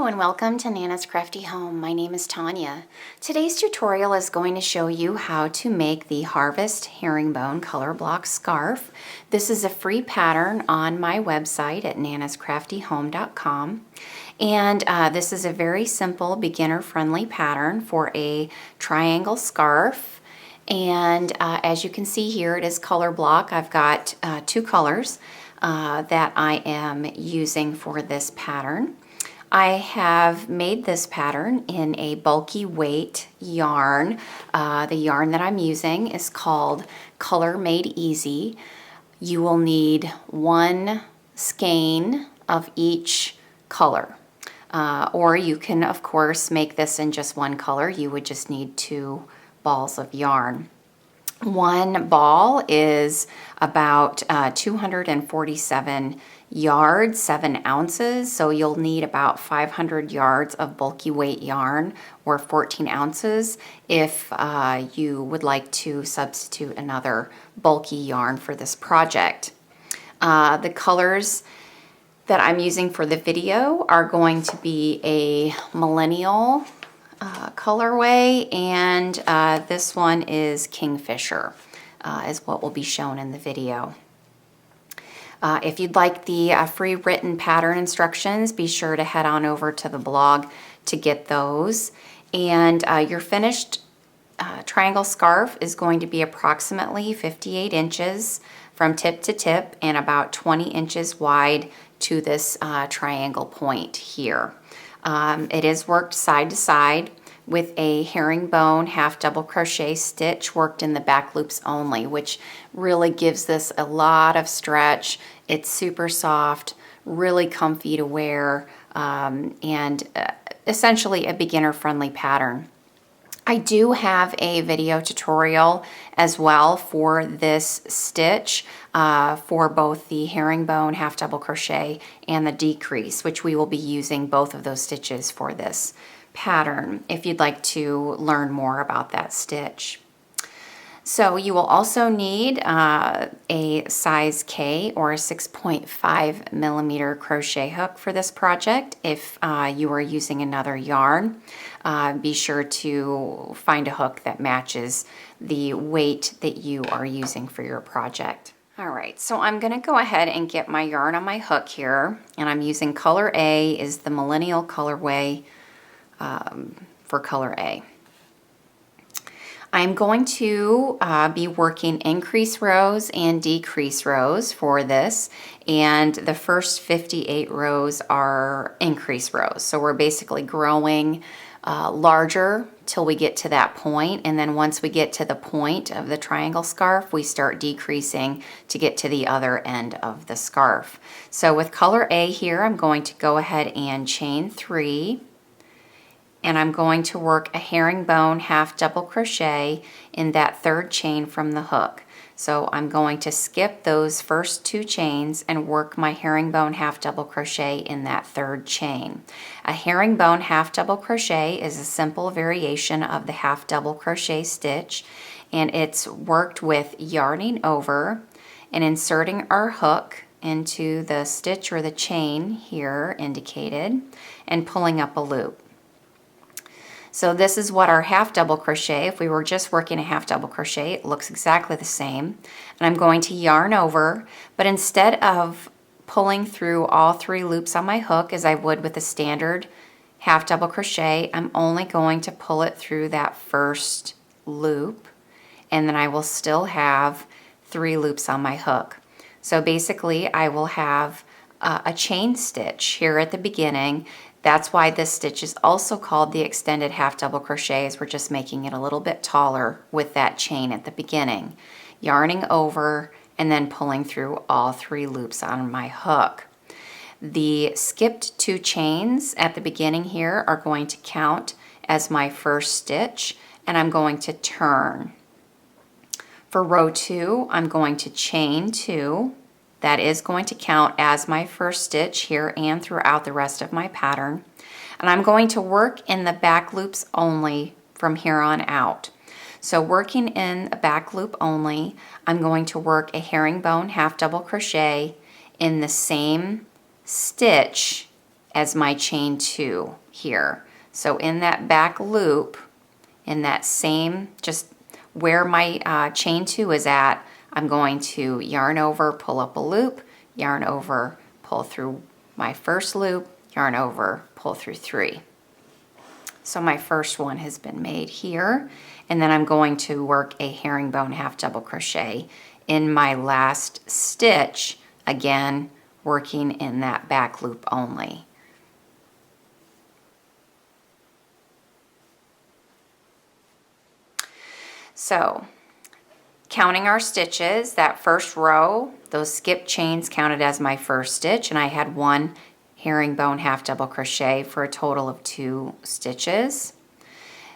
Hello and welcome to Nana's Crafty Home. My name is Tanya. Today's tutorial is going to show you how to make the Harvest Herringbone color block scarf. This is a free pattern on my website at nanascraftyhome.com. And this is a very simple beginner-friendly pattern for a triangle scarf. And as you can see here, it is color block. I've got two colors that I am using for this pattern. I have made this pattern in a bulky weight yarn. The yarn that I'm using is called Color Made Easy. You will need one skein of each color. Or you can, of course, make this in just one color. You would just need 2 balls of yarn. One ball is about 247 yards, 7 ounces, so you'll need about 500 yards of bulky weight yarn, or 14 ounces if you would like to substitute another bulky yarn for this project. The colors that I'm using for the video are going to be a millennial colorway, and this one is Kingfisher, is what will be shown in the video. If you'd like the free written pattern instructions, be sure to head on over to the blog to get those. And your finished triangle scarf is going to be approximately 58 inches from tip to tip and about 20 inches wide to this triangle point here. It is worked side to side with a herringbone half double crochet stitch worked in the back loops only, which really gives this a lot of stretch. It's super soft, really comfy to wear, and essentially a beginner-friendly pattern. I do have a video tutorial as well for this stitch for both the herringbone half double crochet and the decrease, which we will be using both of those stitches for this pattern if you'd like to learn more about that stitch. So you will also need a size K or a 6.5 millimeter crochet hook for this project. If you are using another yarn, be sure to find a hook that matches the weight that you are using for your project. All right, so I'm going to go ahead and get my yarn on my hook here, and I'm using color A is the millennial colorway for color A. I'm going to be working increase rows and decrease rows for this, and the first 58 rows are increase rows. So we're basically growing larger till we get to that point, and then once we get to the point of the triangle scarf, we start decreasing to get to the other end of the scarf. So with color A here, I'm going to go ahead and chain 3. And I'm going to work a herringbone half double crochet in that 3rd chain from the hook. So I'm going to skip those first 2 chains and work my herringbone half double crochet in that 3rd chain. A herringbone half double crochet is a simple variation of the half double crochet stitch, and it's worked with yarning over and inserting our hook into the stitch or the chain here indicated and pulling up a loop. So this is what our half double crochet, if we were just working a half double crochet, it looks exactly the same. And I'm going to yarn over, but instead of pulling through all 3 loops on my hook as I would with a standard half double crochet, I'm only going to pull it through that first loop, and then I will still have 3 loops on my hook. So basically I will have a chain stitch here at the beginning. That's why this stitch is also called the extended half double crochet, as we're just making it a little bit taller with that chain at the beginning. Yarning over and then pulling through all 3 loops on my hook. The skipped 2 chains at the beginning here are going to count as my first stitch, and I'm going to turn. For row 2, I'm going to chain 2. That is going to count as my first stitch here and throughout the rest of my pattern. And I'm going to work in the back loops only from here on out. So working in a back loop only, I'm going to work a herringbone half double crochet in the same stitch as my chain 2 here. So in that back loop, in that same, just where my chain 2 is at, I'm going to yarn over, pull up a loop, yarn over, pull through my first loop, yarn over, pull through 3. So my first one has been made here, and then I'm going to work a herringbone half double crochet in my last stitch, again working in that back loop only. So counting our stitches, that first row, those skip chains counted as my first stitch, and I had 1 herringbone half double crochet for a total of 2 stitches.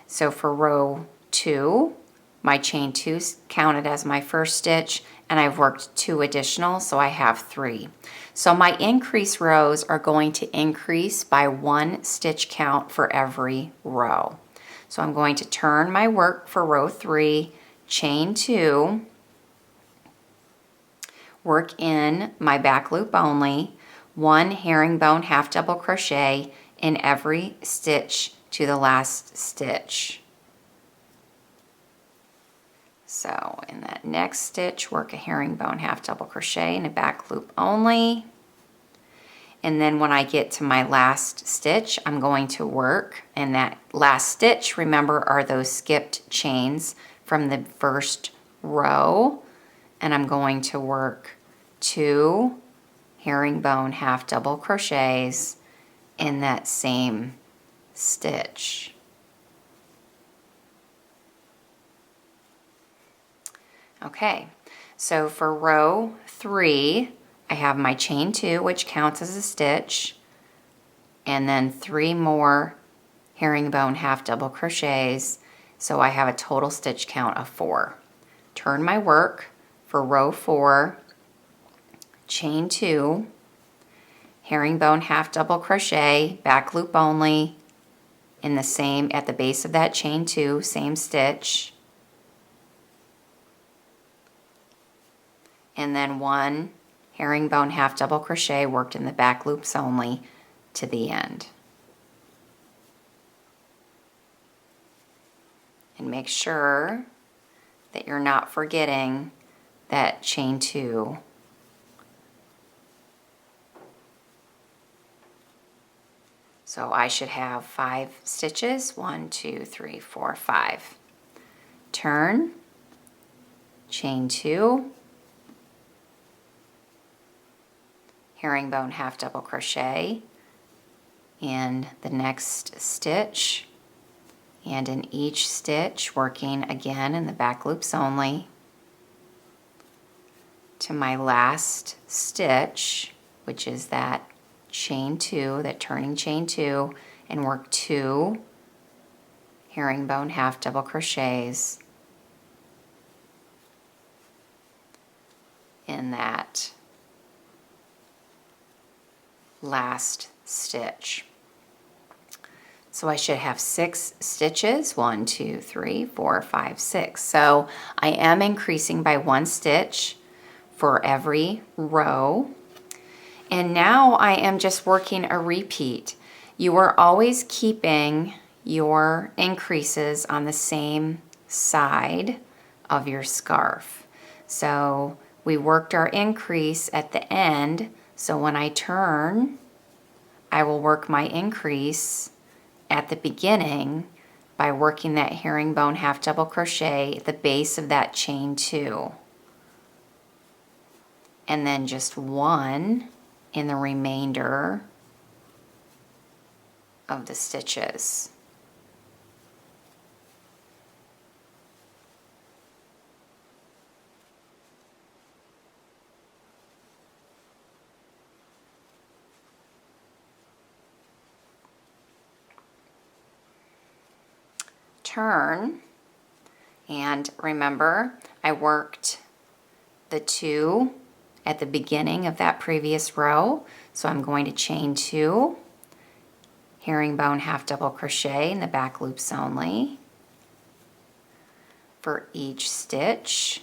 So for row 2, my chain 2 counted as my first stitch, and I've worked 2 additional, so I have 3. So my increase rows are going to increase by 1 stitch count for every row. So I'm going to turn my work for row 3, chain 2, work in my back loop only, 1 herringbone half double crochet in every stitch to the last stitch. So in that next stitch, work a herringbone half double crochet in a back loop only. And then when I get to my last stitch, I'm going to work, and that last stitch, remember, are those skipped chains from the first row, and I'm going to work 2 herringbone half double crochets in that same stitch. Okay, so for row 3, I have my chain 2, which counts as a stitch, and then 3 more herringbone half double crochets, so I have a total stitch count of 4. Turn my work for row 4, chain 2, herringbone half double crochet, back loop only, in the same, at the base of that chain 2, same stitch, and then 1 herringbone half double crochet worked in the back loops only to the end. And make sure that you're not forgetting that chain 2. So I should have 5 stitches, 1, 2, 3, 4, 5. Turn, chain 2, herringbone half double crochet in the next stitch, and in each stitch working again in the back loops only to my last stitch, which is that chain 2, that turning chain 2, and work 2 herringbone half double crochets in that last stitch. So I should have 6 stitches, 1, 2, 3, 4, 5, 6. So I am increasing by 1 stitch for every row. And now I am just working a repeat. You are always keeping your increases on the same side of your scarf. So we worked our increase at the end, so when I turn, I will work my increase at the beginning by working that herringbone half double crochet at the base of that chain 2. And then just 1 in the remainder of the stitches. Turn, and remember I worked the 2 at the beginning of that previous row, so I'm going to chain 2, herringbone half double crochet in the back loops only for each stitch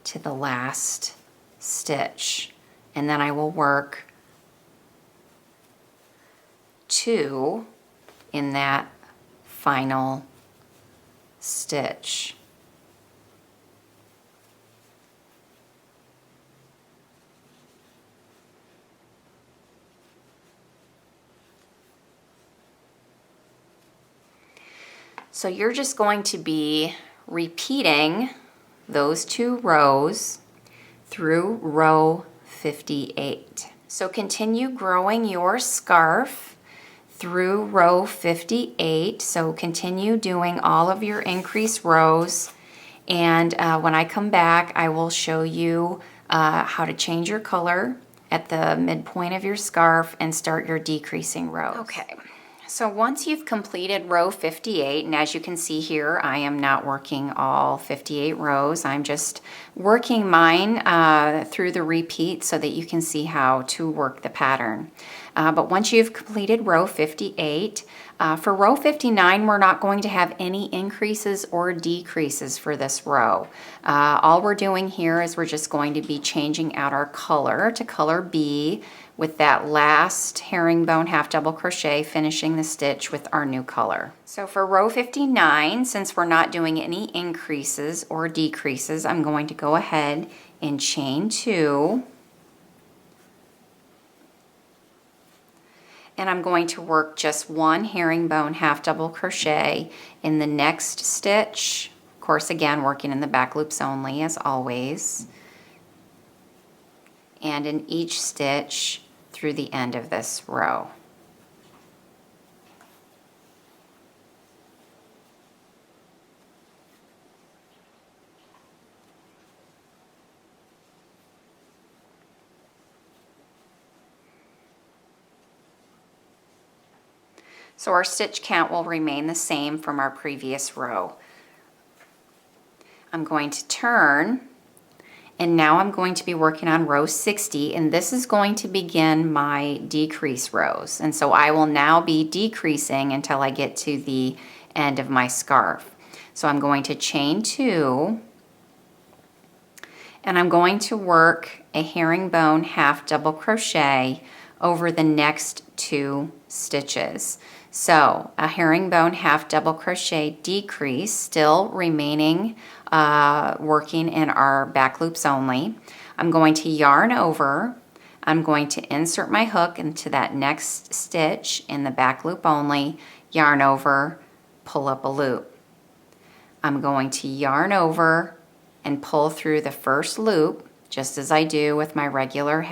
to the last stitch, and then I will work 2 in that final stitch. So you're just going to be repeating those 2 rows through row 58. So continue growing your scarf through row 58. So continue doing all of your increased rows, and when I come back I will show you how to change your color at the midpoint of your scarf and start your decreasing rows. Okay. So once you've completed row 58, and as you can see here, I am not working all 58 rows. I'm just working mine through the repeat so that you can see how to work the pattern. But once you've completed row 58, for row 59, we're not going to have any increases or decreases for this row. All we're doing here is we're just going to be changing out our color to color B, with that last herringbone half double crochet, finishing the stitch with our new color. So for row 59, since we're not doing any increases or decreases, I'm going to go ahead and chain 2. And I'm going to work just 1 herringbone half double crochet in the next stitch. Of course, again, working in the back loops only, as always. And in each stitch through the end of this row. So our stitch count will remain the same from our previous row. I'm going to turn, and now I'm going to be working on row 60, and this is going to begin my decrease rows. And so I will now be decreasing until I get to the end of my scarf. So I'm going to chain 2, and I'm going to work a herringbone half double crochet over the next 2 stitches. So a herringbone half double crochet decrease, still remaining working in our back loops only. I'm going to yarn over. I'm going to insert my hook into that next stitch in the back loop only, yarn over, pull up a loop. I'm going to yarn over and pull through the first loop, just as I do with my regular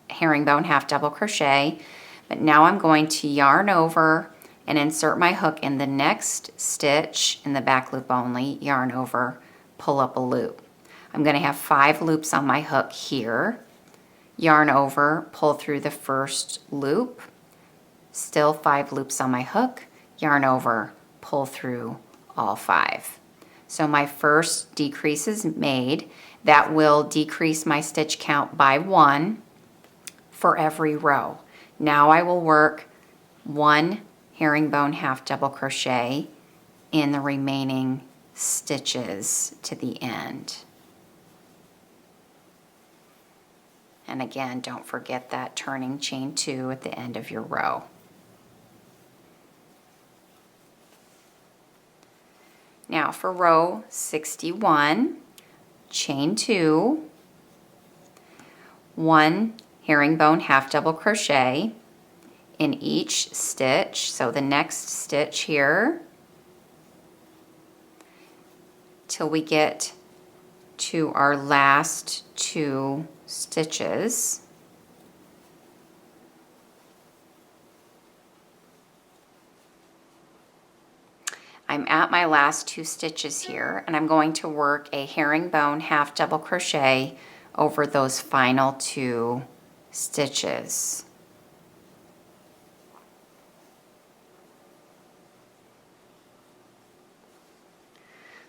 herringbone half double crochet. But now I'm going to yarn over and insert my hook in the next stitch in the back loop only, yarn over, pull up a loop. I'm going to have 5 loops on my hook here, yarn over, pull through the first loop, still 5 loops on my hook, yarn over, pull through all 5. So my first decrease is made. That will decrease my stitch count by 1 for every row. Now I will work 1 herringbone half double crochet in the remaining stitches to the end. And again, don't forget that turning chain 2 at the end of your row. Now for row 61, chain 2, 1 herringbone half double crochet in each stitch. So the next stitch here till we get to our last 2 stitches. I'm at my last 2 stitches here, and I'm going to work a herringbone half double crochet over those final 2 stitches.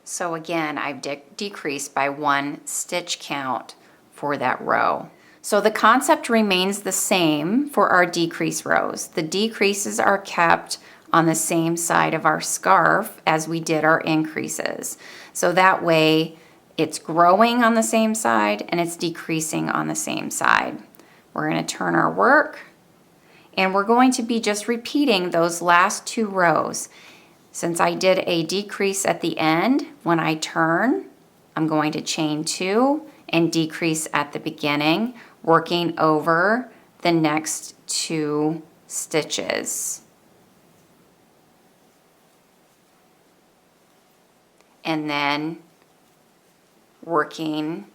So again, I've decreased by 1 stitch count for that row. So the concept remains the same for our decrease rows. The decreases are kept on the same side of our scarf as we did our increases. So that way it's growing on the same side and it's decreasing on the same side. We're going to turn our work, And we're going to be just repeating those last 2 rows. Since I did a decrease at the end, when I turn, I'm going to chain 2 and decrease at the beginning, working over the next 2 stitches. And then working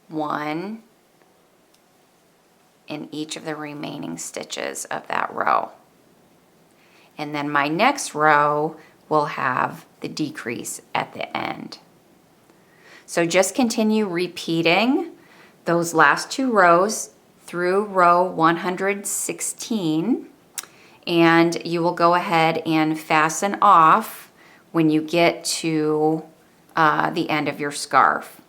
1 in each of the remaining stitches of that row. And then my next row will have the decrease at the end. So just continue repeating those last 2 rows through row 116, and you will go ahead and fasten off when you get to the end of your scarf.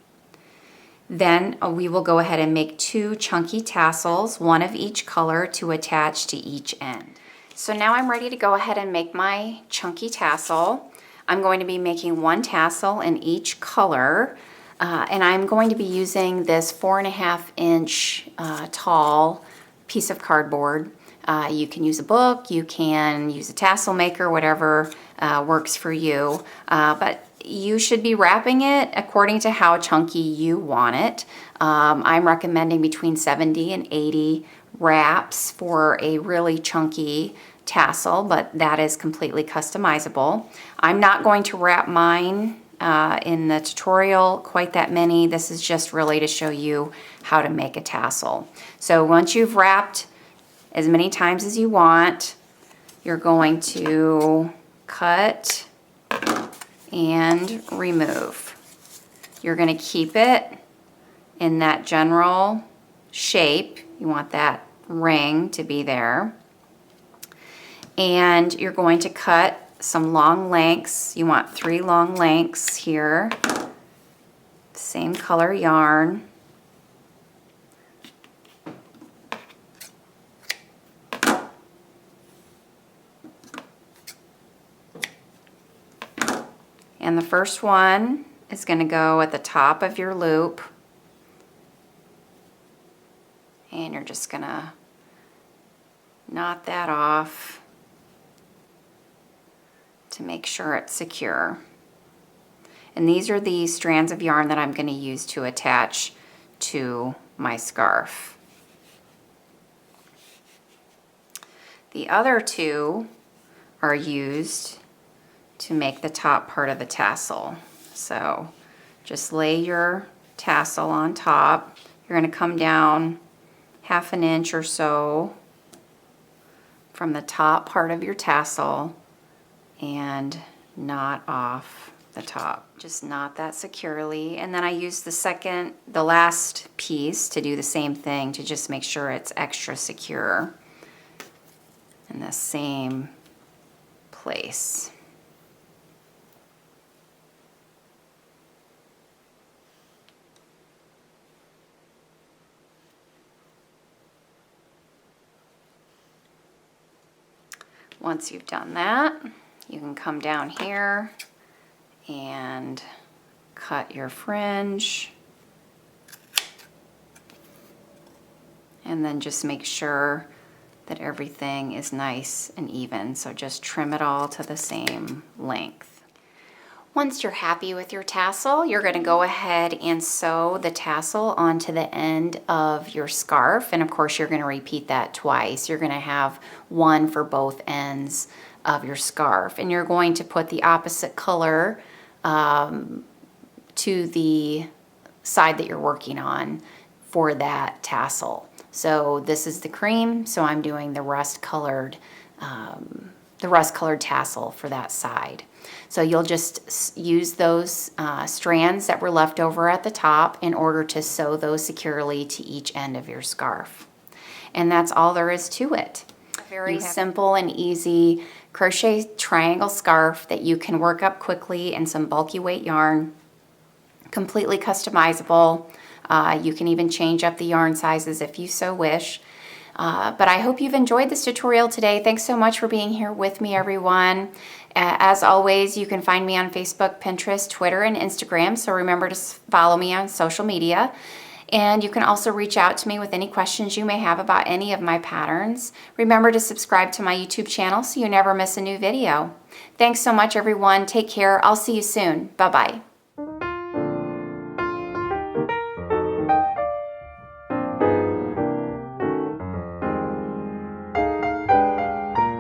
Then we will go ahead and make 2 chunky tassels, 1 of each color, to attach to each end. So now I'm ready to go ahead and make my chunky tassel. I'm going to be making 1 tassel in each color, and I'm going to be using this 4.5 inch tall piece of cardboard. You can use a book, you can use a tassel maker, whatever works for you, but you should be wrapping it according to how chunky you want it. I'm recommending between 70 and 80 wraps for a really chunky tassel, but that is completely customizable. I'm not going to wrap mine in the tutorial quite that many. This is just really to show you how to make a tassel. So once you've wrapped as many times as you want, you're going to cut and remove. You're going to keep it in that general shape. You want that ring to be there. And you're going to cut some long lengths. You want 3 long lengths here. Same color yarn. And the first one is going to go at the top of your loop. And you're just going to knot that off to make sure it's secure. And these are the strands of yarn that I'm going to use to attach to my scarf. The other 2 are used to make the top part of the tassel. So just lay your tassel on top. You're going to come down 1/2 inch or so from the top part of your tassel and knot off the top. Just knot that securely, and then I use the last piece to do the same thing, to just make sure it's extra secure in the same place. Once you've done that, you can come down here and cut your fringe, and then just make sure that everything is nice and even. So just trim it all to the same length. Once you're happy with your tassel, you're going to go ahead and sew the tassel onto the end of your scarf. And of course, you're going to repeat that twice. You're going to have 1 for both ends of your scarf. And you're going to put the opposite color to the side that you're working on for that tassel. So this is the cream, so I'm doing the rust-colored tassel for that side. So you'll just use those strands that were left over at the top in order to sew those securely to each end of your scarf. And that's all there is to it. Very simple and easy crochet triangle scarf that you can work up quickly in some bulky weight yarn. Completely customizable. You can even change up the yarn sizes if you so wish. But I hope you've enjoyed this tutorial today. Thanks so much for being here with me, everyone. As always, you can find me on Facebook, Pinterest, Twitter, and Instagram, so remember to follow me on social media. And you can also reach out to me with any questions you may have about any of my patterns. Remember to subscribe to my YouTube channel so you never miss a new video. Thanks so much, everyone. Take care. I'll see you soon. Bye-bye.